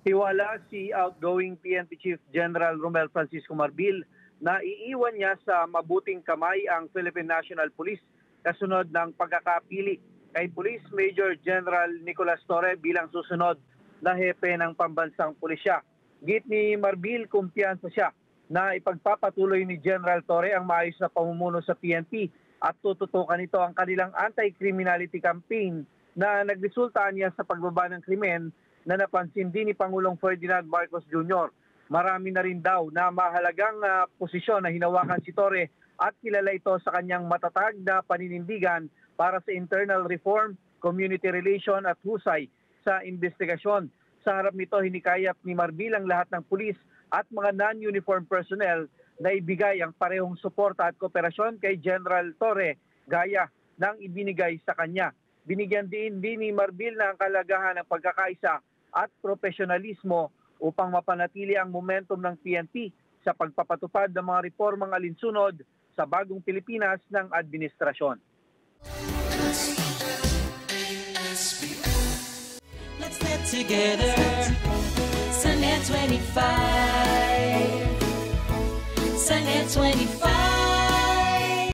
Tiwala si outgoing PNP Chief General Romel Francisco Marbil na iiwan niya sa mabuting kamay ang Philippine National Police kasunod ng pagkakapili kay Police Major General Nicolas Torre bilang susunod na hepe ng pambansang pulisya. Git ni Marbil, kumpiyansa siya na ipagpapatuloy ni General Torre ang maayos na pamumuno sa PNP at tututukan ito ang kanilang anti-criminality campaign na nagresulta niya sa pagbaba ng krimen na napansin din ni Pangulong Ferdinand Marcos Jr. Marami na rin daw na mahalagang posisyon na hinawakan si Torre at kilala ito sa kanyang matatag na paninindigan para sa internal reform, community relation at husay sa investigasyon. Sa harap nito, hinikayat ni Marbil ang lahat ng pulis at mga non-uniform personnel na ibigay ang parehong suporta at kooperasyon kay General Torre gaya ng ibinigay sa kanya. Binigyan din ni Marbil na ang kalagahan ng pagkakaisa at profesionalismo upang mapanatili ang momentum ng PNP sa pagpapatupad ng mga reformang alinsunod sa bagong Pilipinas ng administrasyon. Let's get together, Sunday 25.